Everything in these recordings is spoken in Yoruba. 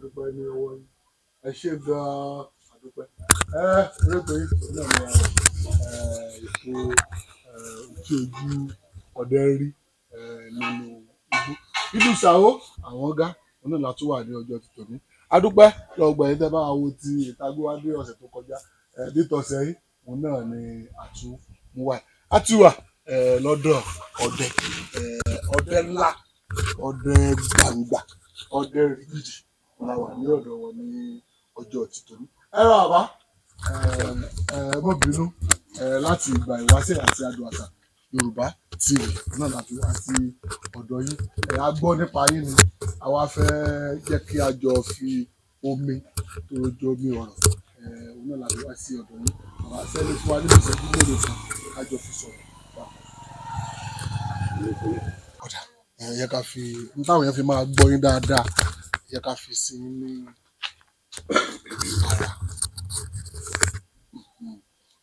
adúpẹ́ ní ọwọ́ yín ẹ ṣe gan-an adúpẹ́ rédíò yìí náà ni ètò tí ojú ọdẹ rí nínú ìlú Ṣàó àwọn ọ̀gá wọn náà látún wà ní ọjọ́ tuntun ní adúpẹ́ lọ́gbà yìí tẹ́ bá wo ti ìtagbéwádé ọ̀sẹ̀ tó kọjá nítọ̀sẹ̀ yìí òun náà ni àtúnmúwà àtiwà lọ́dọ̀ ọdẹ ńlá ọdẹ gbangba ọdẹ rìgìdì la wà ní ọ̀dọ̀ wọn ní ọjọ́ tuntun ní. Ẹ̀rọ àbá mọ̀ bínú láti ìgbà ìwáṣẹ̀ àti adùn àṣà Yorùbá TV náà láti wá sí ọ̀dọ̀ yín a gbọ́ nípa yín ni àwa fẹ́ jẹ́ kí a jọ fi omi tó jọ omi ọ̀rọ̀ òun náà láti wá sí ọ̀dọ̀ yín àwọn àṣẹ́lẹ̀ fún wa níbi ìṣẹ́jú mélòó kan a jọ fi sọ̀rọ̀ ọ̀dà yẹ ká fi n táwọn yẹn fi máa gbọ́ yín dáadáa yẹ ká fi sí ní ara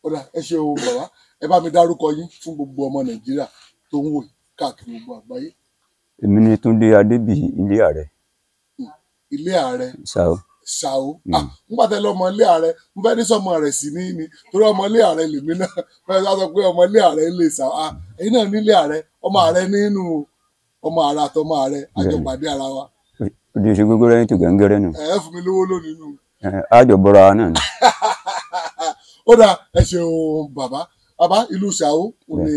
ọ̀dà ẹ ṣe o bàbá ẹ bá mi dárúkọ yín fún gbogbo ọmọ Nàìjíríà tó ń wò káàkiri gbogbo àgbáyé. Èmi ni Túndé Adébíyì ilé ààrẹ. Ilé ààrẹ Ṣàó. Ṣàó nígbà tẹ lọ ọmọ ilé ààrẹ mo fẹ́ ní sọmọ rẹ̀ sí ní ni torí ọmọ ilé ààrẹ lèmi náà fẹ́ẹ́ sọ pé ọmọ ilé ààrẹ lè Ṣàó ẹ̀yin náà nílé ààrẹ ọmọ ààrẹ nínú ọmọ ààrẹ àtọmọ ààrẹ àjọpàdé ara wa. Ó di ṣe gbogbo rẹ̀ ní tògẹ́ngẹ́rẹ́ nù. ẹ fún mi lówó lónìí nù. Àjọ bọ́ra wa náà ni. Ó dà ẹ ṣeun bàbá ìlú Ṣàó ò ní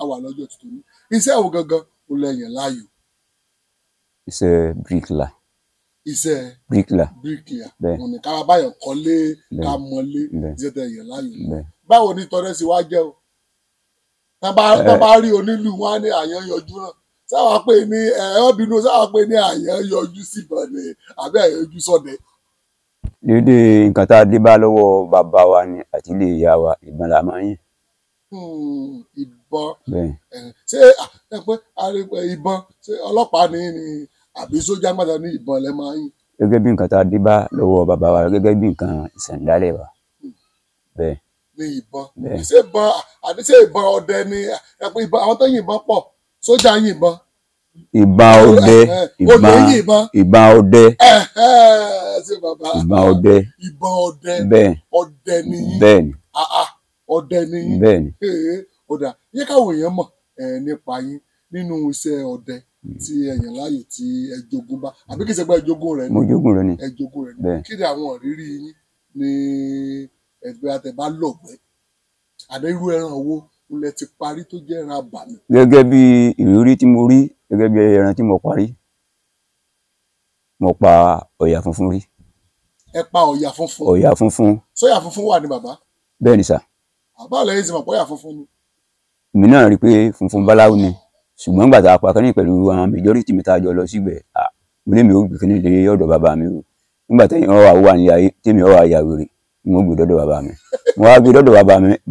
àwà lọ́jọ́ tuntun ní iṣẹ́ wo gangan ò lẹ́yìn láàyò. Iṣẹ́ bíríkìlà. Iṣẹ́ bíríkìlà. òní ká báyọ̀ kọ́lé ká mọ́lé iṣẹ́ tẹ̀ yẹn láàyò. Báwo ni tọrẹ sí wá jẹ́ o tá bá rí onílù wọn á ní àyàn yọjú náà sáwà pé ní ọbìnrin sáwà pé ní àyàn yọjú síbọn ni àbí àyàn yọjú sọdẹ. Dédé nǹkan tá a dé bá lọ́wọ́ bàbá wa ni àti ilé ìyá wa ìbọn la máa ń yìn. Ìbọn ṣé ìbọn ṣé ọlọ́pàá ni àbí sójà gbàdá ní ìbọn lẹ máa ń yìn. Gẹ́gẹ́ bí nǹkan tá a dé bá lọ́wọ́ bàbá wa gẹ́gẹ́ bí nǹkan ìṣẹ̀ǹdálẹ̀ wa. Bẹ́ẹ̀. Ní ìbọn ṣé ìbọn ọdẹ ni àwọn tó yìnbọn pọ̀ sójà yìnbọn. Ìbọn ọdẹ ìbọn ọdẹ ìbọn ọdẹ bẹ́ẹ̀ ọdẹ nìyí bẹ́ẹ̀ ni ọdẹ nìyí bẹ́ẹ̀ ni. ọdà yẹ káwọn èèyàn mọ̀ nípa yín nínú iṣẹ́ ọdẹ tí ẹ̀yàn láàyò tí ẹ jogún bá àbí kì í ṣe pé ẹ jogún rẹ̀ ni. Mo jogún rẹ̀ ni. Ẹ jogún rẹ̀ ni. Kí ni àwọn ìrírí yín ní ẹgbẹ́ àtẹ̀bá lọ̀gbẹ́ àdéhùn ẹran owó ilẹ̀ ti parí tó jẹ́ ẹran àbàmì. Gẹ́gẹ́ bí ìrírí tí mo rí gẹ́gẹ́ bí ẹran tí mo parí mo pa ọ̀yà funfun rí. Ẹ pa ọ̀yà funfun. Ọ̀yà funfun. Sọ́yà funfun wà ní bàbá. Bẹ́ẹ̀ ni sà. Báwo lẹ́yìn tí mo pọ̀ ọ̀yà funfun ni. Èmi náà rí i pé funfun báláwo ni ṣùgbọ́n nígbà tá a pa kínní pẹ̀lú àwọn majority mi tá a jọ lọ síbẹ̀ mo lé mi ó gbé kínní lé ọ̀dọ̀ bàbá mi o nígbà tẹ̀yìn ọ̀wà wà ní ayé tèmi ọ̀wà ya wèrè ni mo gbé dọ́dọ̀ bàbá mi mo wá gbé dọ́dọ̀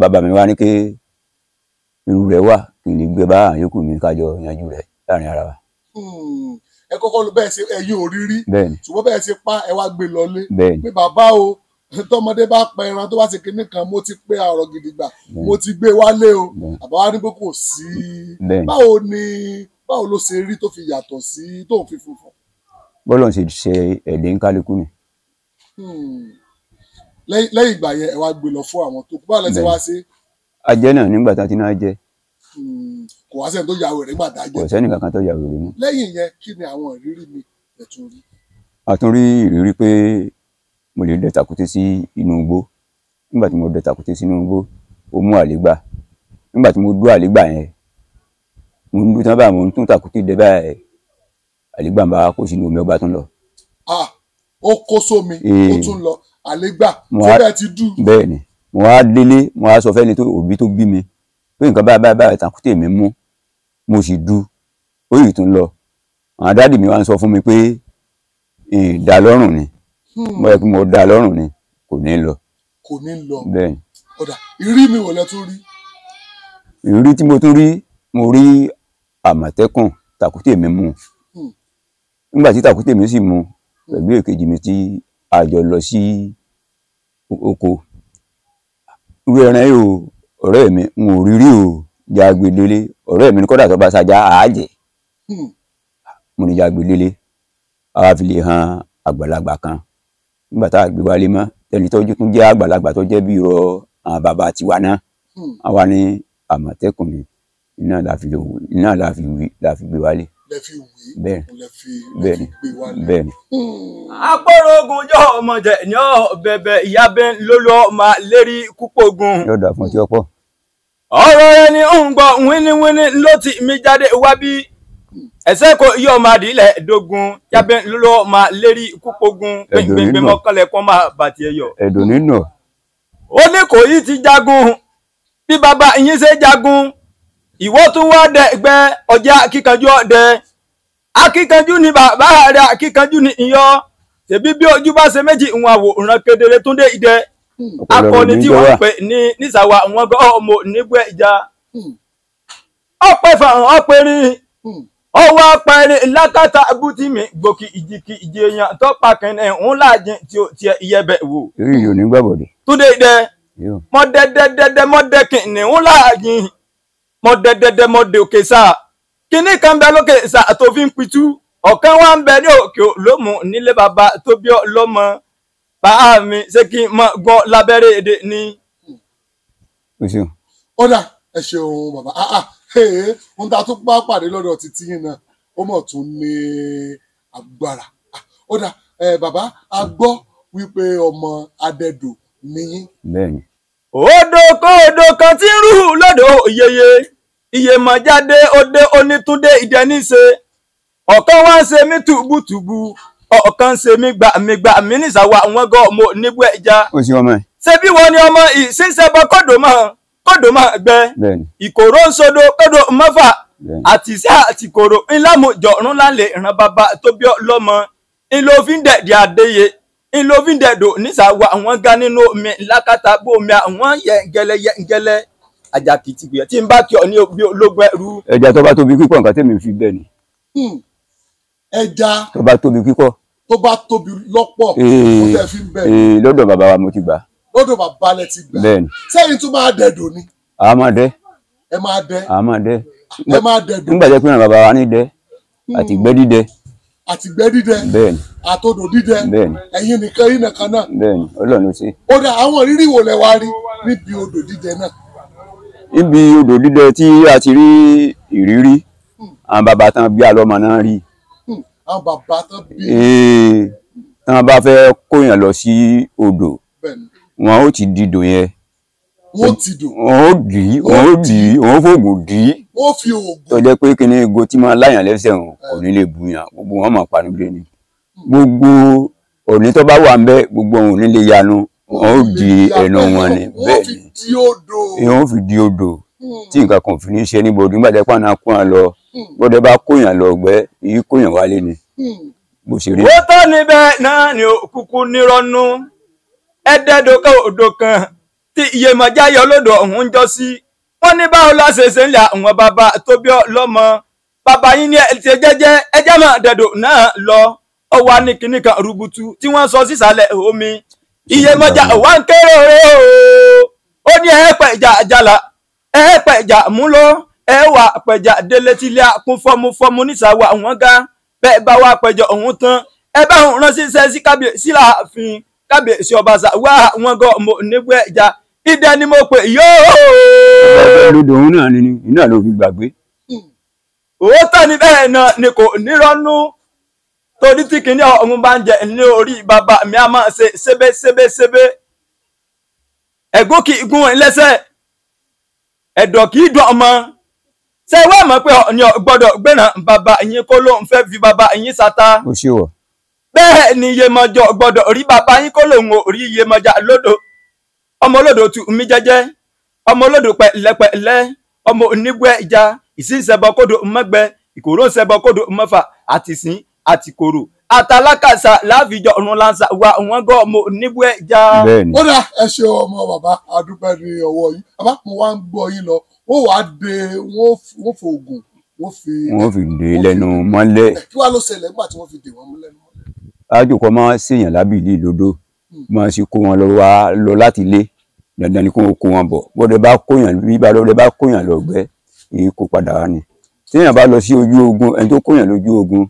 bàbá mi wá ní pé irú rẹ̀ wà kí n lè gbé bá àyókù mi kájọ yanjú rẹ̀ láàrin ara wa. Ẹ kọ́kọ́ ló bẹ́ẹ̀ ṣe ẹ̀yin òrírí ṣùgbọ́n bẹ́ẹ̀ ṣe pa ẹ wá gbé lọlé pé bàbá o tọmọdé bá pa ẹran tó bá ṣe kinní kan mo ti pé àrọ gidigba mo ti gbé wálé o àbá wa ní pé kò sí báwo ló ṣe rí tó fi yàtọ̀ sí tó ń fi funfun. Bọ́lá ń ṣe ẹ̀dẹ̀ ń kálukú ni. Lẹ́yìn ìgbà yẹn ẹ wá gbé lọ fún àwọn tó kú báwo lẹ ti wá sí. Ajẹ́ náà nígbà tá a ti náà jẹ́. Kò wá sẹ́ni tó ya wèrè nígbà tá a jẹ́. Kò sẹ́ni kankan tó ya wèrè mú. Lẹ́yìn yẹn kí ni àwọn ìrírí mi ẹ̀ tún rí. A tún rí ìrírí pé mo lè dẹ tàkúté sí inú igbó nígbà tí mo dẹ tàkúté sínú igbó ó mú àlégbà nígbà tí mo dú àlégbà yẹn mo ń dún tán báyìí mo ń tún tàkúté dẹ báyìí àlégbà ń bá kó sínú omi ọba tún lọ. Ó kó sómi ó tún lọ àlégbà tó bẹ́ẹ̀ ti dú. Bẹ́ẹ̀ ni mo wá délé mo wá sọ fẹ́ni tó òbí tó bí mi pé nǹkan báyìí tàkúté mi mú mo sì dú ó yìí tún lọ àwọn dádì mi wá ń sọ fún mi pé ìdá lọ́rùn ni mo yẹ kí mo dá lọ́rùn ni kò ní lọ. Kò ní lọ. Bẹ́ẹ̀ ni. Ọ̀dà ìrírí mi wò lẹ tún rí. Ìrírí tí mo tún rí mo rí àmọ̀tẹ́kùn tàkúté mi mú nígbà tí tàkúté mi sì mú pẹ̀lú èkejì mi tí a jọ lọ sí oko irú ẹran yìí o ọ̀rẹ́ mi n ò rírí o Jagbedelé ọ̀rẹ́ mi ní kọ́dà tó bá ṣajá àájẹ́ mo ní Jagbedelé àwa fi lè han àgbàlagbà kan nígbà tá a gbé wálé mọ́ ẹni tó tún jẹ́ àgbàlagbà tó jẹ́ bí irọ́ àwọn bàbá tiwa náà àwa ní Àmọ̀tẹ́kùn ni iná la fi gbé wálé. Bẹ́ẹ̀ni. Agbórógun jọ ọmọdé ní bẹ̀bẹ̀ ìyábẹ́ lólọ́ máa lérí kúpọ̀gùn. Lọ́dọ̀ fún ọtí ọ̀pọ̀. Ọ̀rọ̀ ẹni ń gbọ́ wíníwíní ló ti mi jáde wá bí ẹsẹ̀ kò yọ máa dìílẹ̀ dógún yábẹ́ lólọ́ máa lérí kúpọ̀gùn gbẹ̀ngbẹ̀ mọ́kànlẹ̀ kan máa bàtì ẹ̀yọ̀. Ẹ̀dùn nínú. Ó ní kò yí ti jagun bí bàbá yín ṣe jagun ìwọ tún wá dẹ ẹgbẹ́ ọjà akíkanjú ọdẹ akíkanjú ni bàbá rẹ akíkanjú ni iyọ tẹbí bí ojú bá ṣe méjì ń àwòrán kedere Túndé Idẹ akọni tí wọ́n pè ní nísàwà àwọn ọmọ nígbẹ ìjà ọpẹ fàhàn ọpẹrin ọwọ́ apẹrin lákàtà bùtìmí gbòkì ìjìkì ìjì èèyàn tọpa kẹne ń láàjìn tí ó tiẹ̀ iyẹbẹ wò. èyí yóò ní gbàbọdè. Túndé Idẹ mọdẹdẹdẹdẹ mọdẹkìn ní ń láàjìn mọdẹdẹdẹ mọdẹ òkè sáà kíní kan bẹ lókè sáà tó fi ń pitú ọ̀kan wá ń bẹ ní òkè lómù nílé bàbá tó bí ọlọ́mọ bàá mi ṣé kí n mọ gbọ́ lábẹ́rẹ́ èdè ni. ó dà ẹ ṣeun bàbá ohun tá a tún bá pàdé lọ́dọ̀ títí yìí náà ó mọ̀ tún ní agbára. Ó dà bàbá a gbọ́ wípé ọmọ Adẹ́dò níyín. Bẹ́ẹ̀ni. Odò kan tí ń rú lọ́dọ̀ yeye Iyemọ̀jáde òde Onítúndé Idẹ níṣe ọ̀kan wá ń ṣe mí tùbùtùbù ọ̀kan ń ṣe mí gbà mí nísàwọ̀ àwọn gan ọmọ níbú ẹja. Ó sì ọmọ ẹ̀. Ṣé bí wọ́n ní ọmọ ìṣiṣẹ́bọ kọ́dọ̀ máa gbẹ ìkòrò ń sodo kọ́dọ̀ mọ́fà àtìsẹ́ àtìkòrò ńlámùjọ̀rún lálẹ́ ìran bàbá tó bí ọlọ́mọ ńlọ́fín dẹ̀dẹ̀ àdéyé ńlọ́fín dẹ̀dọ̀ nísàwọ̀ àwọn ga nínú omi lákàtà bó omi àwọn yẹ̀ǹgẹ̀lẹ̀ àjàkìtì gbìyà tí n bá kí ọ ní bí ológun ẹrú. Ẹja tó bá tóbi pípọ̀ nǹkan tèmi fi bẹ́ẹ̀ ni. Ẹja tó bá tóbi pípọ̀. Tó bá tóbi lọ́pọ̀ ó tẹ̀ fi bẹ́ẹ̀ ni. Lọ́dọ̀ bàbá wa mo ti gbà. Lọ́dọ̀ bàbá lẹ ti gbà. Bẹ́ẹ̀ni. Sẹ́yìn tún máa dẹ̀dò ni. A máa dẹ́. Ẹ máa dẹ́. A máa dẹ́. Ẹ máa dẹ̀dò. Nígbà jẹ́ pé ìran bàbá wa ní dẹ́ àti gbẹ́ dídẹ. Àtìgbẹ́ dídẹ. Bẹ́ẹ̀ni. Àtodò dídẹ. Bẹ́ẹ̀ni. Ẹ̀yin nìkan yín nìkan náà. Bẹ́ẹ̀ni Ọlọ́run ló ṣe. Ó dà àwọn ìrírí wo lẹ wá rí níbi odò dídẹ náà. Níbi odò dídẹ tí a ti rí ìrírí àwọn bàbá tán bí alọ́mọ náà rí. Àwọn bàbá tán bí. Tí wọ́n bá fẹ́ kóyàn lọ sí odò wọn ó ti dìdò yẹn. Wọ́n ti dò. Wọ́n ó fògùn dì í. Wọ́n fi oògùn. Tó jẹ́ pé kíní ego tí máa láyàn lẹ́sẹ̀ wọn kò ní lè bùyàn gbogbo wọn máa panu lé ni. Gbogbo òní tó bá wà ń bẹ gbogbo wọn ò ní lè yanu wọn ó di ẹnu wọn ni. Wọ́n fi di odò. Wọ́n fi di odò tí nǹkan kan fi ní ṣe níbo nígbà tẹ́ pàánà kó hàn lọ gbọ́dọ̀ bá kóyàn lọ ọgbẹ́ èyí kóyàn wálé ni bó ṣe rí. Ó tọ́ níbẹ̀ náà ni òkùnkùn nírọ́nú ẹ̀ẹ́dẹ́dọ́kọ̀ odò kan tí Iyemọ̀jáde olódò ọ̀hún ń jọ sí wọ́n ní báwo la ṣe ń lé àwọn bàbá tó bí ọlọ́mọ bàbá yín ní ẹ̀tì jẹ́jẹ́ ẹjẹ́ máa dẹ̀dọ̀ náà lọ ọwọ́ ní kinní kan rúbutu tí wọ́n sọ sísàlẹ̀ omi Iyemọ̀jáde wà ń kéré ó ní ẹ̀ẹ́pẹ̀jà àjàlá ẹ̀ẹ́pẹ̀jà múlò ẹ̀ẹ́wà pẹ̀jà délé tílé kún fọ́mú nísàwọ̀ àwọn gá bẹ́ẹ̀ bá wà pẹ̀jọ ọ̀hún tán ẹ bá òun rán síṣẹ́ sí kábíyèsí láàfin kábíyèsí ọbaṣà wá àwọn gan ọmọ nígbà ẹja Idẹ ni mo pè yóò. Lódò òun náà ni iná ló fi gbàgbé. Òótọ́ ni bẹ́ẹ̀ náà ni kò nírọ́nú torí tí kìíní ọ̀hún bá ń jẹ ní orí bàbá mi a máa ṣe ṣébé. Ẹ̀gún kì í gún lẹ́sẹ̀ ẹ̀dọ̀ kì í dùn ọmọ. Ṣé wàá mọ̀ pé ọ̀nì gbọ́dọ̀ gbéra bàbá yín kó lóun fẹ́ fi bàbá yín sata. Ó ṣe wọ̀. Bẹ́ẹ̀ ni Iyemọ̀já gbọ́dọ̀ rí bàbá yín kó lóun ò rí Iyemọ̀já lódò. Ọmọ olódò tù mí jẹ́jẹ́ ọmọ olódò pẹ̀lẹ́pẹ̀lẹ́ ọmọ onígbó ẹja ìsínsẹ̀bọ kódò mọ́gbẹ́ ìkòrò ńsẹ̀bọ kódò mọ́fà àtìsín àtìkòrò àtàlákàsà láàfijọ́ ọ̀run lansa wa wọ́n gọ́ ọmọ onígbó ẹja. Ó dà ẹ ṣe ọmọ bàbá adúpẹ́ ní ọwọ́ yìí bàbá mo wá ń gbọ́ yín lọ ó wàá de wọ́n fògùn wọ́n fi dè lẹ́nu mọ́lẹ̀. Kí wàá ló ṣẹlẹ̀ nígbà tí wọ́n fi dè wọ́n lẹ́nu mọ́lẹ̀. Àjòkọ máa ṣèyàn lábìlì lódò máa ṣe kó wọn lọ láti ilé dandan ni kó wọn bọ̀ bọ́dẹ bá kóyàn lọ gbẹ́ èyí kó padà wá ni téèyàn bá lọ sí ojú ogun ẹni tó kóyàn lójú ogun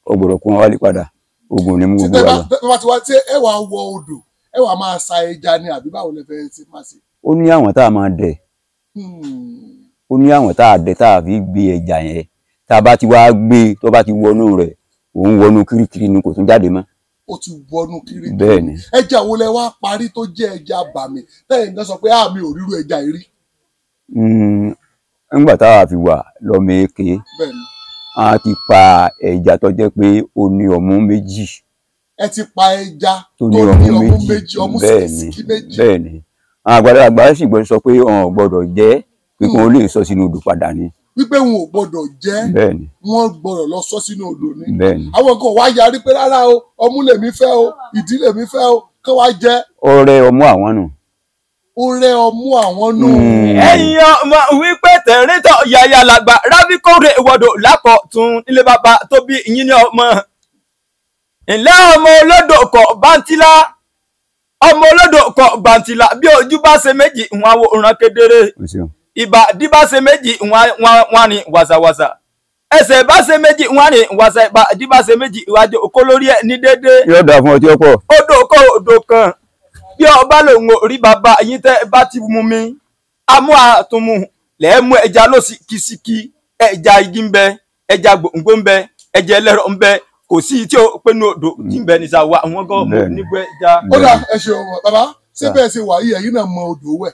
ó gbọ́dọ̀ kó wọn wálé padà ogun ni mo tí gbogbo wa lọ. tẹ́ bá ti wá tí ẹ wà wọ odò ẹ wà máa sa ẹja ni àbí báwo lẹ fẹ́ ṣe máa ṣe. Ó ní àwọn tá a máa dẹ, ó ní àwọn tá a dẹ tá a fi gbé ẹja yẹn, tá a bá ti wá gbé tó bá ti wọnú rẹ̀ òun wọnú kirikiri ni kò tún jáde mọ́. Ó ti wọnú kiri. Bẹ́ẹ̀ni. Ẹja wo lẹ wá parí tó jẹ́ ẹja bàmí lẹ́yìn náà sọ pé mi ò rírú ẹja yìí rí. Nígbà táwa fi wà lọ́mọ èké, Bẹ́ẹ̀ni. a ti pa ẹja tó jẹ́ pé ó ní ọmú méjì. Ẹ ti pa ẹja tó ní ọmú méjì. ọmú Bẹ́ẹ̀ni, síkì méjì. bẹ́ẹ̀ni. Àwọn àgbàlagbà sì gbọ́dọ̀ sọ pé wọn ò gbọ́dọ̀ jẹ pé kí wọ́n lè sọ sínú odò padà ni. Wípé wọn ò gbọ́dọ̀ jẹ, Bẹ́ẹ̀ni, wọ́n gbọ́dọ̀ lọ sọ sínú odò ni. bẹ́ẹ̀ni. Àwọn kan wá yarí pé rárá o, ọmú lèmi fẹ́ o, ìdí lèmi fẹ́ o, kí wá jẹ. Ọrẹ ọmú àwọn nù. Ó rẹ ọmú àwọn nù. ẹ̀yin ọmọ wípé tẹ̀ríntọ̀ yàyà làgbà rábíkóre ìwọ́dọ̀ lákọ̀tún ilé bàbá tó bí yín ní ọmọ. Ǹlẹ́ ọmọ olódò kọ̀ bántìlá, ọmọ olódò kọ̀ bántìlá bí ojú bá ṣe méjì wọn àwòrán kedere, ìbàdí bá ṣe méjì wọn ní wàsàwàsà, ẹsẹ̀ bá ṣe méjì wọn ní wàsà, ìbàdí bá ṣe méjì ìwájú okó lórí ẹ̀ ní dédé. Yóò dà fún ọtí ọ̀pọ̀. Odò kọ́ odò kan bí ọba lòun ò rí bàbá yín tẹ́ bá ti mú mi amú àtúnmù lẹ́ẹ̀ mú ẹja lọ sí kìsìkì, ẹja igi ń bẹ, ẹja gbòǹgbò ń bẹ, ẹja ẹlẹ́rọ ń bẹ, kò sí tí ó pinnu odò tí ń bẹ ní sàwọ àwọn gan ọmọ nígbà ẹja. Ó dà ẹ ṣeun bàbá síbẹ̀ ṣe wà yìí ẹ̀yin náà mọ odò wẹ̀.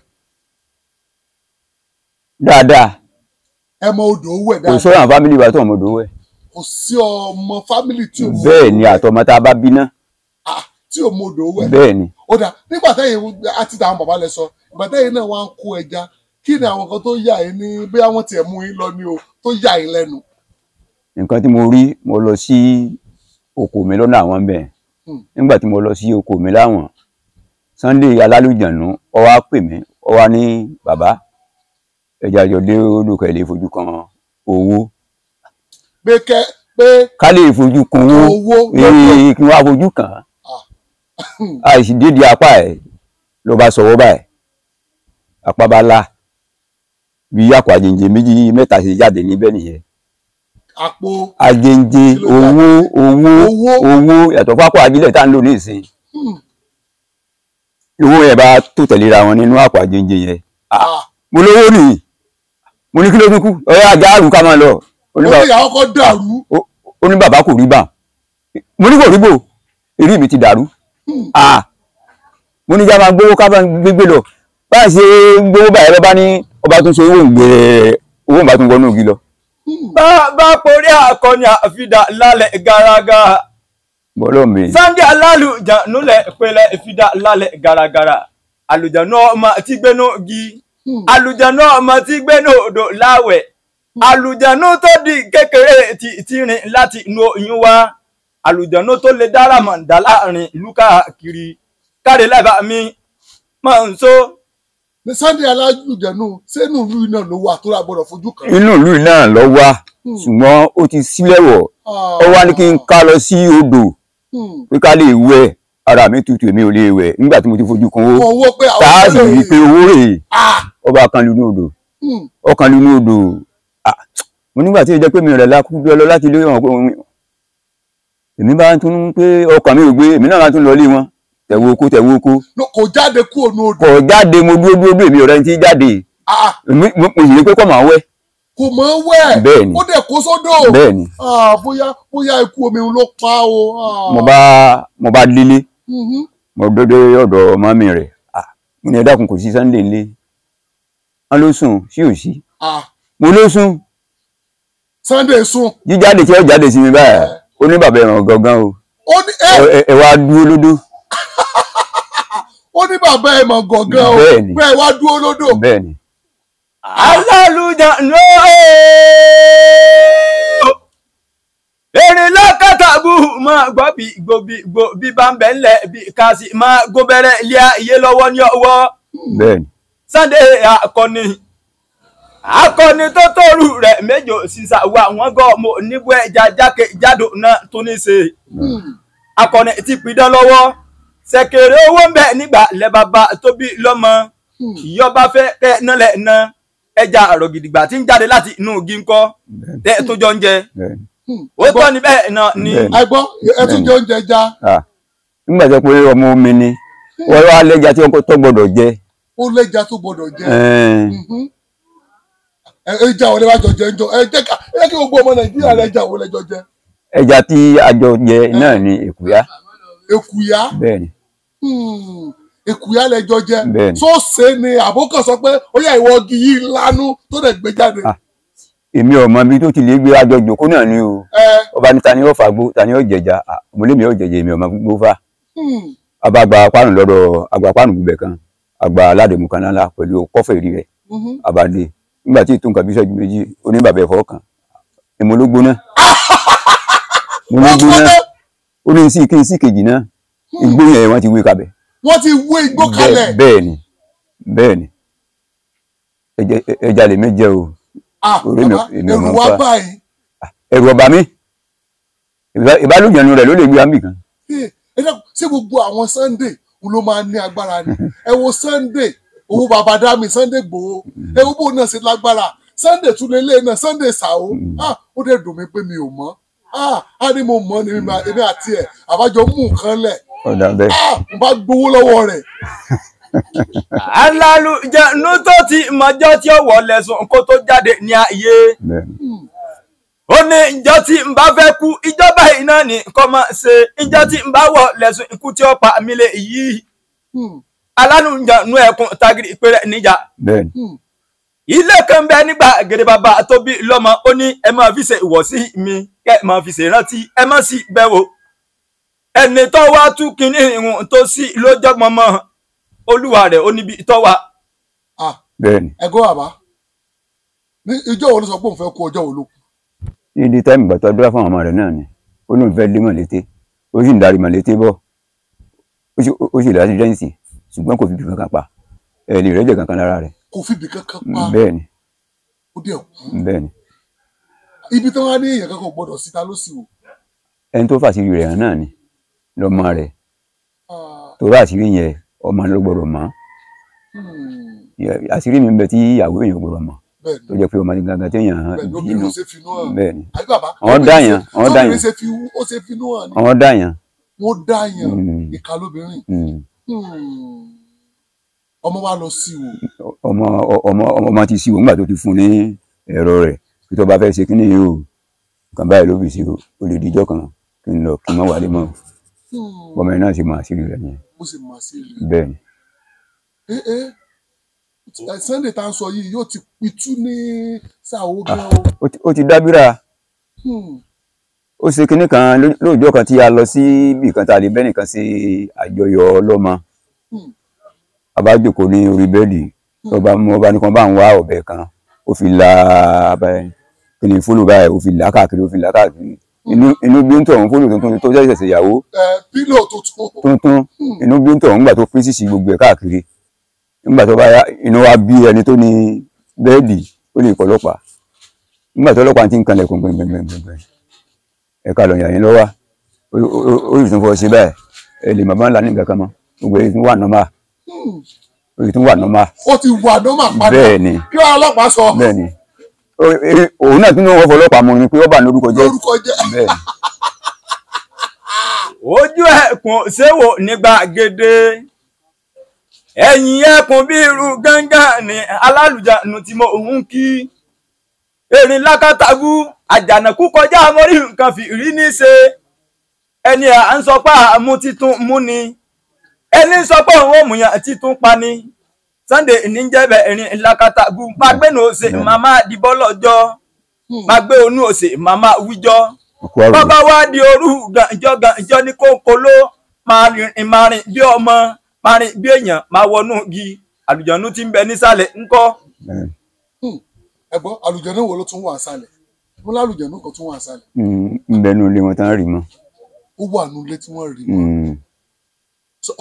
Dáadáa. Ẹ mọ odò wẹ̀ Kò dáadáa. sọ́yà àwọn fámìlì wa tó ọmọ odò wẹ̀. Kò sí ọmọ fámìlì tí ò mọ Bẹ́ẹ̀ ni àtọmọ tá a bá bí náà. tí ò mọ odò wẹ̀. Bẹ́ẹ̀ ni. Ó dà nígbà tẹ́yìn àti tàwọn bàbá lẹ sọ ìgbà tẹ́yìn náà wá ń kó ẹja kí ni àwọn kan tó yà yín ní bóyá wọ́n tiẹ̀ mú yín lọ ní o tó yà yín lẹ́nu. Nǹkan tí mo rí, mo lọ sí oko mi lọ́nà àwọn bẹ́ẹ̀. Nígbà tí mo lọ sí oko mi láwọn, Sunday Alálùjànnú ó wá pè mí, ó wá ní bàbá ẹja jọ dé olùkọ́ ilé fojú kan owó. Pé Ká lè fojú kan owó kí wọ́n á fojú kàn án. Àìsí dédé apá ẹ̀ ló bá sọwọ́ báyìí, apá bá lá bí àpò àjèjì méjì mẹ́ta ṣe jáde níbẹ̀ nìyẹn. Àpò àjèjì owó yàtọ̀ fápò ajílẹ̀ tá ń lò ní ìsìn. Owó yẹn bá tó tẹ̀léra wọn nínú àpò àjèjì yẹn. Mo lówó nìyí, mo ní kí ló tún kù, ọ̀rẹ́ àjà àrùn ká máa lọ. Oníyàwó kan dàrú. Ó ní bàbá kò rí bà, mo ní kò rí bò, èrí mi ti dàrú. Mo ní já máa gbówó ká bá gbégbé lọ, báyìí ṣe gbówó báyìí lọ bá ní ọba tún ṣe owó ìgbèrè owó ìbá tún wọnú ògì lọ. Bá porí akọni àfidà lálẹ́ gàràgà. Bọ́lọ̀ mi. Sunday Alálùjànnú lẹ̀ pẹ̀lẹ́ ìfidà lálẹ́ gàràgàrà. Àlùjànnú ọmọ tí gbénú gi, àlùjànnú ọmọ tí gbénú odò láwẹ̀, àlùjànnú tó di kékeré ti rìn láti inú oyún wá, àlùjànnú tó lè dára mọ̀ dá láàrin ìlú káàkiri. Káre láìbá mi máa ń so. Ní Sunday Alálùjànnú sínú ìlú náà ló wà tó rà gbọ́dọ̀ fojú kan. Inú ìlú náà lọ wá, ṣùgbọ́n ó ti sílẹ̀wọ̀, ó wá ní kí n ká lọ sí odò pé ká lè wẹ̀, ara mi tutù èmi ò lè wẹ̀ nígbà tí mo ti fojú kan owó. Táà sì rí i pé owó rèé, ọba kan lu inú odò, ọkàn lu inú odò. Mo nígbà tí ó jẹ́ pé mi rẹ̀ lákú bí ọlọ́ láti ilé wọn pé èmi bá tún pé ọkàn mi ò gbé, èmi náà bá tún lọ ilé wọn. Tẹ̀wọ́ oko. Kò jáde kúrò ní odò. Kò jáde, mo dúró èmi ọ̀rẹ́ ti jáde. Mo sì rí pé kọ́ máa wẹ̀. Kò mọ̀ wẹ̀. Bẹ́ẹ̀ni. Ó dẹ̀ kó sódò. Bẹ́ẹ̀ni. Bóyá ikú omi ló pa o. Mo bá délé. Mo dọ́dọ̀ ọ̀dọ̀ màmí rẹ̀. Mo ní ẹ dákun kò sí Sunday ńlé. Wọ́n ló sùn sí òsì. Mo ló sùn. Sunday sùn. Jíjáde tí ó jáde sí mi báyìí. Ó ní bàbá ẹ̀ràn gangan o. Ẹ wá dúró lódò. Ó ní bàbá ẹ̀ mọ̀ gọ̀gán o. Bẹ́ẹ̀ni. Pé ẹ wá dúró lódò. Bẹ́ẹ̀ni. Alálùjànnú erin lọ́kàtàbù máa gbọ́ bí bá ń bẹ̀ ńlẹ̀ bí kàsì máa góbẹ̀rẹ̀ ilé ayé lọ́wọ́ ní ọwọ́. Bẹ́ẹ̀ni. Sunday akọni tó tóru rẹ̀ méjò sísà wà wọ́n gọ́ mo níbú ẹja jákèjádò náà tó ní ṣe. Akọni ti pidán lọ́wọ́, ṣẹ̀kẹ̀rẹ̀ owó ń bẹ nígbà lẹ́bàbà tóbi lọ́mọ, ìyọba fẹ́ kẹ́ nálẹ̀ náà ẹja àrọ̀ gidigba tí ń jáde láti inú igi ńkọ́ tẹ́ tó jọ ń jẹ. ó tọ́ ni bẹ́ẹ̀ náà ni. àìgbọ́ ẹ tún jẹ oúnjẹ ẹja. nígbà tó pé ọmọ omi ni wọ́n wá lẹ́ja tí wọ́n tó gbọ́dọ̀ jẹ. ó lẹ́ja tó gbọ́dọ̀ jẹ. ẹja wo lè wá jọ jẹ ẹ jẹ́ kí gbogbo ọmọ Nàìjíríà lẹ́ja wo lẹ́jọ jẹ. ẹja tí a jọ jẹ náà ni èkúyá. èkúyá. bẹ́ẹ̀ni. èkúyá lẹ́jọ jẹ. bẹ́ẹ̀ni. tó ṣe ni àbókàn sọ pé ó yá ìwọ igi yìí lánú tó dẹ̀ gbé jáde. èmi ò mọ ibi tó ti lè gbé àjọ jòkó náà ni o. ọba ní ta ni ó fagbó ta ni ó jẹja mọlẹ́mi ó jẹjẹ èmi ò mọ gbogbo fa. àbá àgbà pánù lọ́dọ̀ àgbà pánù gbígbẹ kan àgbà aládèmú kan ńlá pẹ̀lú kọ́fẹ̀ rí rẹ̀ àbádé nígbà tí ìtún kan bí ìṣẹ́jú méjì oníbàbẹ̀ ẹ̀fọ́ kan èmo ló gbóná mo ló gbóná ó ní sí kí n sí kejì náà igbó yẹn wọ́n ti wé kabẹ̀. wọ́n ti wé igbó kalẹ̀. bẹ́ẹ̀ni ẹja lè méjẹ o. ẹrù wá báyìí. ẹrù ọba mi ìbálòjẹnu rẹ̀ ló lè gbé àmì kan. ṣé gbogbo àwọn Sunday ló máa ní agbára ni ẹ wo Sunday owó bàbá dami Sunday Igboho ẹ wo bó náà ṣe lágbára Sunday túnlélẹ náà Sunday Sao ó dẹ̀ dùn mí pé mi ò mọ̀ á ní mo mọ̀ ní èmi àti ẹ̀ àbájọ mú nǹkan lẹ̀ mo bá gbowó lọ́wọ́ rẹ̀. alálùjẹnu tó ti mọjọ́ tí ó wọlé sùn kó tó jáde ní ayé ó ní ìjọ tí n bá fẹ́ kú ìjọba iná ní kọ́ máa ṣe ìjọ tí n bá wọ̀ lẹ́sùn ikú tí ó pa mí lè yí alálùjẹnu ẹkùn tagiri ìpẹrẹ níjà ilé kan bẹ nígbà gèrè bàbá tó bí lọ́mọ ó ní ẹ máa fi ṣe ìwọ̀sí mi kẹ ẹ máa fi ṣe ìrántí ẹ má sì bẹ̀ wò ẹni tó wá tú kínní ìhùn tó sí lójọ́ mọ́mọ́ olúwa rẹ̀ ó níbi tó wà. ẹ̀gbọ́n bàbá ní ìjọ wo ló sọ pé òun fẹ́ kú ọjọ́ wo ló kù. ìdí táìmù gbàtọ́ dúrà fún ọmọ rẹ̀ náà ni ó ní òun fẹ́ lé mọ̀lété ó sì ń darí mọ̀lété bọ̀ ó sì láti jẹ́ǹsì ṣùgbọ́n kò fi bìkan kan pa ẹ̀ẹ́lì rẹ̀ jẹ́ kankan lára rẹ̀. kò fi bìkan kan pa. bẹ́ẹ̀ni. ó dẹ̀ kú. bẹ́ẹ̀ni. ibi tí wọ́n á ní èèyàn kankan gbọ́dọ̀ síta ló sì wò. ẹni tó fàṣírí rẹ̀ hàn náà ni lọ́mọ rẹ̀ torí àṣírí yẹn ọmọ ló gbọ́dọ̀ mọ̀ àṣírí mi ń bẹ tí ìyàwó èèyàn gbọ́dọ̀ mọ̀ tó jẹ́ pé ọmọ ní gangan tí èèyàn hàn bínú bẹ́ẹ̀ni wọ́n dáyàn wọ́n dáyàn ìka lóbìnrin ọmọ wa lọ sí o. ọmọ ti sí o nígbà tó ti fún ní ẹ̀rọ rẹ̀ kí tó bá fẹ́ ṣe kí ni yìí o kàn báyìí ló bì sí o lè díjọ́ kan kí n lọ kí n má wà lé mọ́ ọmọ yẹn náà sì máa àṣírí rẹ̀ nìyẹn. ó sì máa àṣírí rẹ̀. bẹ́ẹ̀ni. Sunday tá à ń sọ yìí yóò ti pitú ní Sao gan o. ó ti dábìrà ó ṣe kinní kan lóòjọ́ kan tí a lọ sí ibì kan tá a lè bẹ́ẹ̀ nìkan ṣe àjọyọ̀ ọlọ́mọ abájòkó ní orí bẹ́ẹ̀dì ọba nìkan bá ń wá ọ̀bẹ kan ó fi la kìnìún fúlù báyìí ó fi là káàkiri inú bí ń tọ̀ ọ̀hún fúlù tuntun tó jẹ́ ìṣẹ̀ṣẹ̀ ìyàwó pílò tuntun inú bí ń tọ̀ ọ̀hún nígbà tó pín sísì gbogbo ẹ̀ káàkiri nígbà tó bá yá inú wa bí ẹni tó ní bẹ́ẹ̀dì ó lè pọ̀ ọlọ́pàá nígbà tó ọlọ́pàá ti ń kanlẹ̀ kún gbẹ̀ngbẹ̀ngbẹ̀ngbẹ̀ ẹ̀ka lọ́yà yẹn lọ́wọ́ ó sì tún fọ́ ṣe báyìí ẹ lè màmá ńlá ní nǹkan kan mọ́ gbogbo èyí tún wà nọ́mà èyí tún wà nọ́mà. ó ti wà nọ́mà padà bẹ́ẹ̀ni kí wọ́n ọlọ́pàá sọ. bẹ́ẹ̀ni òun náà tún ní wọ́n fọlọ́pàá mú ni pé ó bà ní orúkọ jẹ́ bẹ́ẹ̀ni. ojú ẹkùn ṣéwò nígbà gèdè ẹ̀yìn ẹkùn bí irú gángan ní alálùjánu tí mo ń kí erin lákàtàgù àjànàkú kọjá mórí nǹkan fìrí ní ṣe ẹni à ń sọ pé àmú títún mú ni ẹni sọ pé òun òmùyàn títún pa ni Sunday níjẹbẹ erin lákàtàgù gbàgbé ní òsè màmá dìbò lọ́jọ́ gbàgbé onú òsè màmá wíjọ bàbá wa di òru gànjọ ní kókóló máa rìn bí ọmọ máa rìn bí èèyàn máa wọnú igi àlùjànnú tí ń bẹ nísàlẹ̀ ńkọ́. ẹ̀gbọ́n àlùjànnú wo ló tún wà sálẹ̀ mo lálùjànnú kan tún wà sálẹ̀. ń bẹ nínú ilé wọn tán rí mọ́. ó wà nínú ilé tí wọ́n rí mọ́.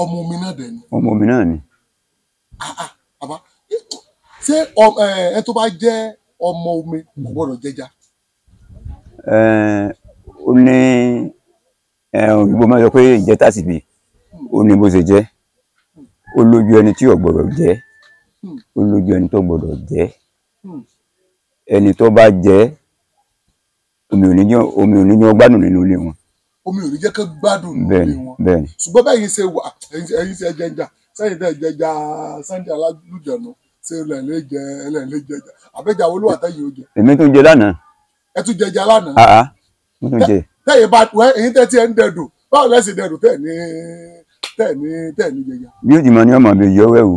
ọmọ omi náà dẹ̀ ni. ọmọ omi náà ni. àbá ṣé ẹ tó bá jẹ́ ọmọ omi kò gbọ́dọ̀ jẹja. ó ní òyìnbó máa sọ pé ìjẹta sì bì ó ní bó ṣe jẹ́ ó lójú ẹni tí ò gbọ́dọ̀ jẹ́ ó lójú ẹni tó gbọ́dọ̀ jẹ́ ẹni tó bá jẹ́ omi ò ní jẹ́ gbádùn nínú ilé wọn. omi ò ní jẹ́ kó gbádùn nínú bẹ́ẹ̀ni ilé wọn. bẹ́ẹ̀ni. ṣùgbọ́n bẹ́ẹ̀ ṣe wà ẹ̀yin ṣe jẹjà sẹ́yìn tẹ́ jẹjà Sunday Alálùjọ̀nù ṣe ẹlẹ́ẹ̀lẹ́ jẹjà àbẹ́jà wo ló wà tẹ́yìn ó jẹ. èmi tún jẹ lánàá. ẹ tún jẹjà lánàá. mo tún jẹ. tẹ́yìn bá ẹ̀yin tẹ́ ti ẹ̀ ń dẹ̀dùn báwo lẹ́sìn dẹ̀dùn tẹ́ ní jẹjà. bí ó ti mọ ní ọmọ mi yọ wẹ̀wù.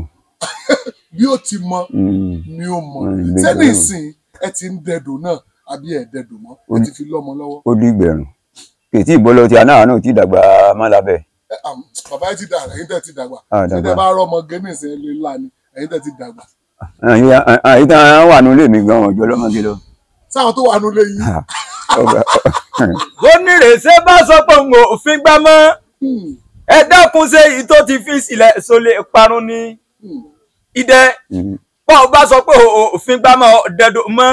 bí ó ti mọ ni ó mọ sẹ́ni ìsìn ẹ ti ń dẹ̀dùn náà àbí ẹ̀ dẹ̀dùn mọ́ ẹ ti fi lọ́mọ lọ́wọ́. ó dí ìgbẹ̀rùn kètí ìbọ́lọ́ ti àná náà ti dàgbà má lábẹ́. bàbá yìí ti dàgbà ẹ̀yin tẹ́ ti dàgbà ṣẹ́tẹ́ bá rọ́mọ gẹ́nìsì ẹ̀ lè la ni ẹ̀yin tẹ́ ti dàgbà. àyíká wà nílé mi gan ọjọ́ lọ́mọdé lọ. sáwọn tó wà nílé yìí. onírèsé bá sọ pé òun ò fi gbá mọ́ ẹ dákun ṣe èyí tó ti fi sílẹ̀ sólè parun ni ìdẹ pọ́n bá sọ pé òfin gbá mọ́ dẹ́dọ̀ mọ́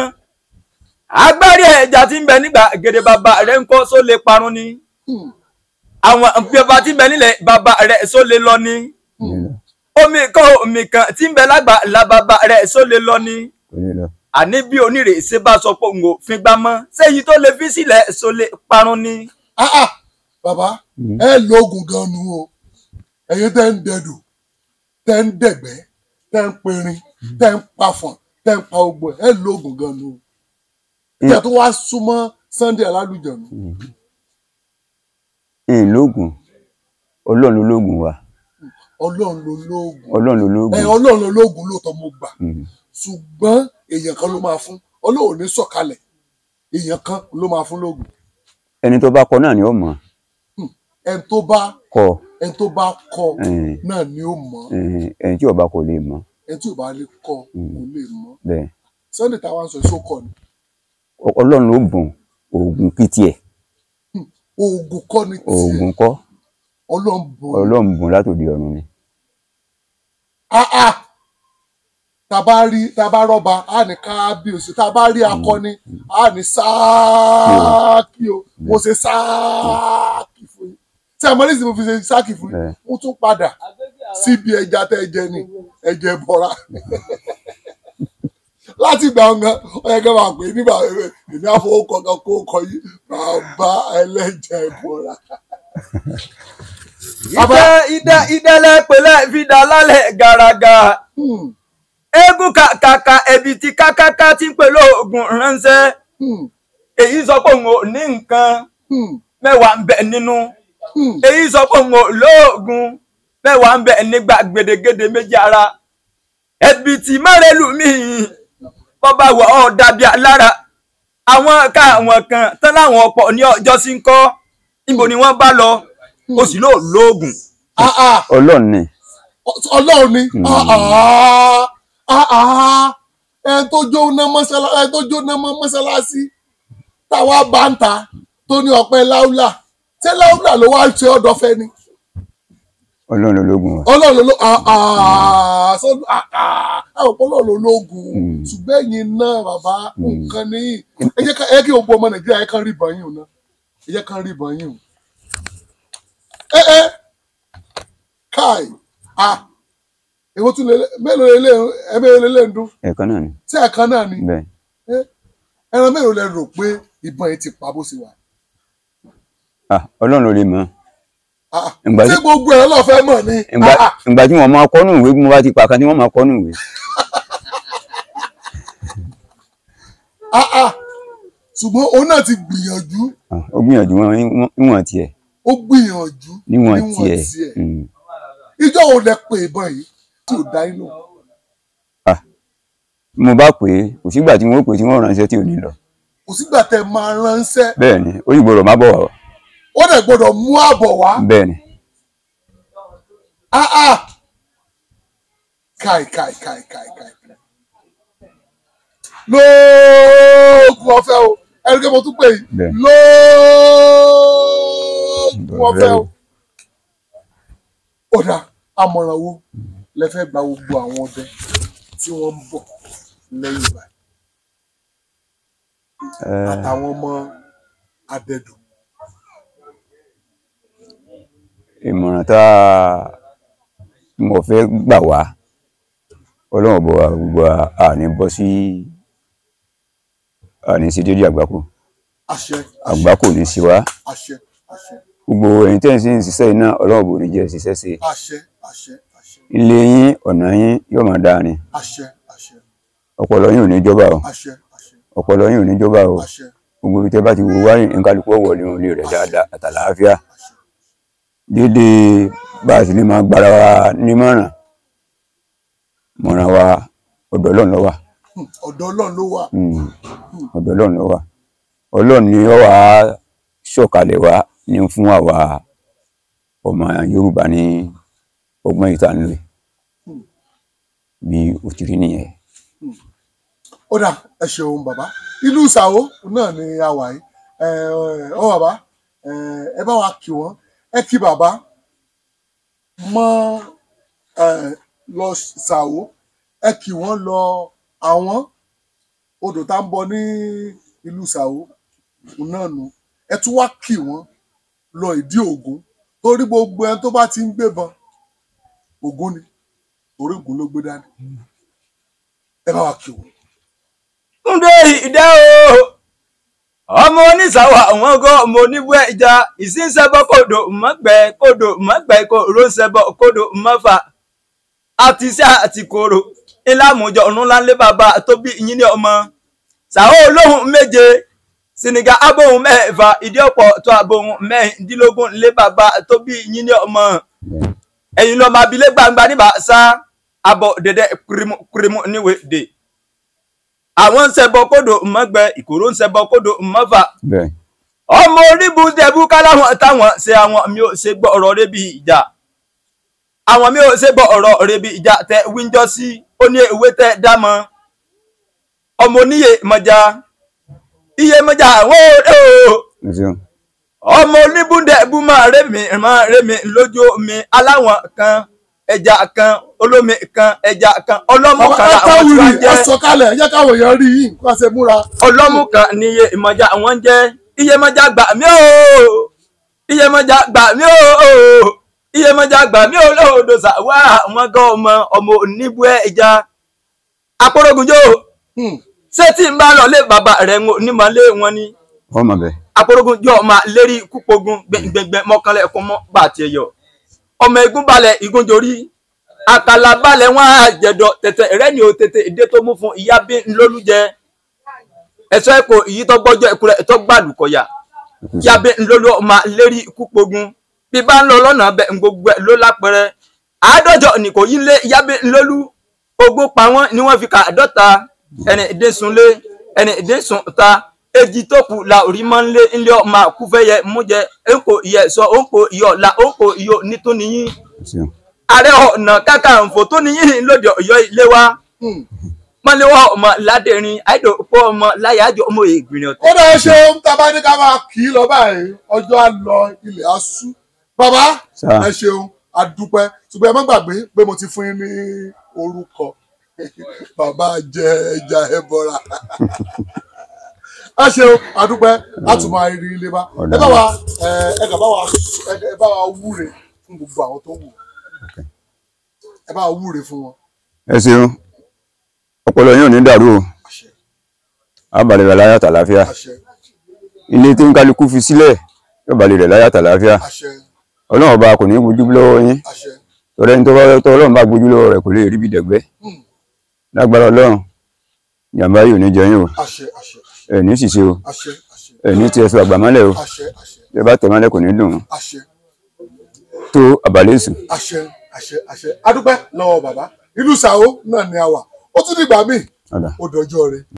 agbárí ẹja tí ń bẹ nígbà gèdè bàbá rẹ̀ ń kọ́ sólè parun ni àwọn bàbá tí ń bẹ nílẹ̀ bàbá rẹ̀ sólè lọ ni omi kan tí ń bẹ lágbà la bàbá rẹ̀ sólè lọ ni àní bí onírèsé bá sọ pé òun ò fi gbá mọ́ séyìí tó lè fi sílẹ̀ sólè parun ni. bàbá ẹ lóògùn gan nu o ẹ̀yin tẹ́ ń dẹdùn tẹ́ ń dẹ̀gbẹ́ tẹ́ ń perin tẹ́ ń pafọ̀n tẹ́ ń pa ogbó ẹ lóògùn gan nu o ìjà tó wá súnmọ́ Sunday Alálùjọ̀nù. lóògùn Ọlọ́run ló lóògùn wa. Ọlọ́run ló lóògùn. Ọlọ́run ló lóògùn. Ọlọ́run ló lóògùn lóòótọ́ mo gbà ṣùgbọ́n èèyàn kan ló máa fún Ọlọ́run ní sọ̀kalẹ̀ èèyàn kan ló máa fún lóògùn. ẹni tó bá kọ náà ni ó mọ̀. ẹni tó bá kọ náà ni ó mọ̀. ẹni tí ò bá kọ lè mọ̀. ẹni tí ò bá lè kọ kò lè mọ̀. bẹ́ẹ̀. Sunday táwa ń sọ èso kọ ni. Ọlọ́run ló bùn oògùn kí tiẹ̀. oògùn kọ́ ni tiẹ̀. oògùn kọ́. Ọlọ́run bùn látòdì ọ̀run ni. Tàbá rọ́bà á ní kábíyèsí tàbá rí akọni á ní sáàkì o mo ṣe sáàkì fún yín tí àmọ́ ní ìsìn mo fi ṣe sáàkì fún yín mo tún padà síbi ẹja tẹ́ ẹ jẹ ní ẹjẹ bọ́ra láti ìgbà ọ̀gán ọ̀yẹ́gẹ́ máa pè é nígbà èmi àfọwọ́kọ̀ kan kó kọ yìí bàbá ẹlẹ́jẹ̀ bọ́ra. ìdẹ́lẹ̀ pẹ̀lẹ́ ìfidà lálẹ́ gàràgà eégún kàkà ẹbí ti kákáká tí ń pè lóògùn ránṣẹ́ èyí sọ pé òun ò ní nǹkan mẹ́wàá ń bẹ nínú èyí sọ pé òun ò lóògùn mẹ́wàá ń bẹ nígbà gbèdégédé méjì ara ẹbí tí márẹ́lù mi bọ́bá wọ̀ ọ́ dàbí alára àwọn kan tán láwọn ọ̀pọ̀ ní ọjọ́ sí ń kọ́ níbo ni wọ́n bá lọ ó sì lóògùn. Ọlọ́run ni. Ọlọ́run ni ẹni tó jóná mọ́sálásí táwa bá ń ta tó ní ọpẹ́ láúlà ṣé láúlà ló wá ṣe ọ̀dọ̀ fẹ́ ni. Ọlọ́run ló lóògùn wa. Ọlọ́run ló Ọlọ́run ló lóògùn ṣùgbọ́n ẹ̀yin náà bàbá nǹkan ní ẹ jẹ́ kí gbogbo ọmọ Nàìjíríà ẹ kàn rí ìbọn yìí náà ẹ jẹ́ kàn rí ìbọn yìí káì èwo tún lè mélòó lè ń dún. ẹ̀kan náà ni. tí ẹ̀kan náà ni. bẹ́ẹ̀. ẹran mélòó lẹ rò pé ìbọn yìí ti pa bó ṣe wà. Ọlọ́run ló lè mọ̀. ṣé gbogbo ẹ̀rọ náà fẹ́ mọ̀ ni. ìgbà tí wọ́n máa kọ́nù ìwé bí mo bá ti pa kan tí wọ́n máa kọ́nù ìwé. ṣùgbọ́n òun náà ti gbìyànjú. ó gbìyànjú níwọ̀n tiẹ̀. ó gbìyànjú níwọ̀n tiẹ̀. ìjọ wo lẹ pé ìbọn yìí tí ò dá inú. mo bá pè é kò sígbà tí wọ́n pè tí wọ́n ránṣẹ́ tí ò ní lọ. kò sígbà tẹ máa ránṣẹ́. bẹ́ẹ̀ ni ó yìí gbọ́dọ̀ má bọ̀ wá. ó dẹ̀ gbọ́dọ̀ mú àbọ̀ wá. bẹ́ẹ̀ ni. káì. lóògùn ọ̀fẹ́ o ẹni kí mo tún pè yìí lóògùn ọ̀fẹ́ o. ó dà àmọ̀ràn wo lẹ fẹ́ gba gbogbo àwọn ọdẹ tí wọ́n ń bọ̀ lẹ́yìn báyìí àtàwọn ọmọ adẹ́dùn. ìmọ̀ràn tá mo fẹ́ gbà wá Ọlọ́run bọ̀ wá gbogbo àní bọ́ sí àní sí dédé àgbákò àṣẹ, àgbà kò ní sí wa àṣẹ, àṣẹ, gbogbo ẹ̀yin tẹ́ ń sì ń ṣiṣẹ́ iná ọlọ́run bò ní jẹ́ ṣiṣẹ́ ṣe àṣẹ, àṣẹ, àṣẹ, ilé yín ọ̀nà yín yóò máa dáa ni àṣẹ, àṣẹ, ọpọlọ yín ò ní jọba o àṣẹ, àṣẹ, ọpọlọ yín ò ní jọba o àṣẹ, gbogbo ibi tẹ́ bá ti wo wáyé nǹkan kó wọlé wọn lè rẹ̀ dáadáa àtàlàáfíà dédé bá a sì lè máa gbára wa nímọ̀ràn mọ̀ràn wa ọ̀dọ̀ ọlọ́run ló wà ọ̀dọ̀ Ọlọ́run ló wà. ọ̀dọ̀ ọlọ́run ló wà ọlọ́run ni ó wà sọ̀kalẹ̀ wá ní fún àwa ọmọ Yorùbá ní ọgbọ́n ìtànlẹ̀ bí ó ti rí nìyẹn. Ó dà, ẹ ṣeun bàbá. Ìlú Ìsàwó náà ni a wà yìí. Ọ bàbá, ẹ bá wa kí wọn, ẹ kí bàbá mọ lọ Ìsàwó, ẹ kí wọn lọ àwọn odò tá ń bọ ní ìlú Ìsàwó náà nù. Ẹ tún wá kí wọn lọ ìdí Ògún torí gbogbo ẹni tó bá ti ń gbébọn Ògún ni torí Ògún ló gbé dání. Ẹ bá wa kí wọn. Túndé ìdá o ọmọ onísàwọ̀ àwọn ọgọ́ ọmọ oníbú ẹja ìsínsẹ́bọ̀ kòdò mọ́gbẹ́ kò rósẹ́bọ̀ kòdò mọ́fà àti sí àti kòrò ìlàmùjọ ọ̀run láńlé bàbá tó bí ìyín ní ọmọ sàwọ́ olóhùn méje sìnìgà abóhùn mẹ́fà ìdí ọ̀pọ̀ tó abóhùn mẹ́rìndínlógún lé bàbá tó bí ìyín ní ọmọ ẹ̀yìn lọ́mọ abilé gbangba níbà sá abọ̀ dẹ̀dẹ̀ kúrìmù níwèé dè. Àwọn ń ṣẹbọ kódò mọ́gbẹ́ ìkòrò ń ṣẹbọ kódò mọ́fà. Ọmọ oníbu dẹ̀bú káláwọn táwọn ṣe àwọn mi ò ṣe gbọ́ ọ̀rọ̀ rẹ̀ bí ìjà. Àwọn mi ò ṣe gbọ́ ọ̀rọ̀ rẹ̀ bí ìjà tẹ wíńjọ́ sí ó ní ewé tẹ dámọ́. Ọmọ oníyè mọ́já iye mọ́já àwọn òde o. Ọmọ oníbu dẹ̀bú máa rémi lójú omi aláwọn kan ẹja kan olómi kan ẹja kan ọlọ́mú kan àwọn tí wọ́n jẹ́ ẹ̀sọ̀kalẹ̀ ẹ̀yẹ́ káwọn èèyàn rí yìí kó ṣe múra. ọlọ́mú kan ní iye ìmọ̀já àwọn jẹ́ iye mọ́já gbà mí o iye mọ́já gbà mí o iye mọ́já gbà mí o lóòdò sàwá àwọn gan ọmọ oníbú ẹja aporogunjo ṣé tí n bá lọ lé bàbá rẹ̀ onímọ̀lé wọn ni aporogunjo ọmọ lérí kúpogun gbẹngbẹngbẹ mọ́kànlẹ́kùn mọ́ bàtì ẹ̀yọ ọmọ igun balẹ̀ igun jorí àkàlà balẹ̀ wọn àjẹ̀dọ̀ tẹ̀tẹ̀ rẹ̀ ni ò tètè ìdé tó mú fún ìyá bí ńlọ́lú jẹ ẹ̀sọ́ ẹ̀kọ́ ìyí tó gbọ́jọ́ ẹ̀kúrẹ́ tó gbàlùkọ̀yà ìyá bí ńlọ́lú ọmọ lérí kúpogun bí bá ń lọ lọ́nà bẹ̀ gbogbo ẹ̀ ló lápẹ̀rẹ̀ àádọ́jọ ní kò yí lé ìyá bí ńlọ́lú ogún pa wọ́n ni wọ́n fi ka àádọ́ta ẹni ìdé sunlé ẹni ìdé sun ta èjì tó kù la orí máa ń lé ńlé ọmọ àkúfẹ́yẹ mújẹ òǹkò ìyẹ sọ òǹkò ìyọ la òǹkò ìyọ nítòníyìn ààrẹ ọ̀nà Kakanfò tó níyìn lóde Ọ̀yọ́ ilé wa mọ́lẹ́wọ́ ọmọ ládẹ́rin àìdòpọ̀ ọmọ láyájọ ọmọ ìgbìyànjú ọ̀tẹ̀. Ó dáa ṣeun tábà ní ká máa kì í lọ báyìí ọjọ́ á lọ ilẹ̀ á sú. Bàbá ẹ ṣeun a dúpẹ́ ṣùgbọ́n ẹ má gbàgbé pé mo ti fún yín ní orúkọ bàbá jẹ ẹja ẹ bọra. Ẹ ṣeun a dúpẹ́ láti máa rí ilé bá ẹ bá wa wúre fún gbogbo àwọn tó wù ẹ bá wa wúre fún wọn. Ẹ ṣeun ọpọlọ yín ò ní dàrú o abalẹ̀ rẹ̀ láyà tàlàáfíà ilé tí ń kálukú fi sílẹ̀ yóò balẹ̀ rẹ̀ láyà tàlàáfíà ọlọ́run ọba kò ní gbójú lọ́wọ́ yín torí ẹni tó ọlọ́run bá gbójú lọ́wọ́ rẹ̀ kò lè rí bí dẹ̀gbẹ́ lágbára ọlọ́run jàmbá yìí ò ní jẹ yín o ẹ ní ṣìṣe o ẹ ní tí ẹ fi àgbà mọ́lẹ̀ o ẹ bá tẹ̀ mọ́lẹ̀ kò ní dùn tó àbálẹ̀ èṣù. A dúpẹ́ lọ́wọ́ bàbá ìlú Ìsàwó náà ni a wà ó tún dìgbà míì ó dọjọ́ rẹ̀.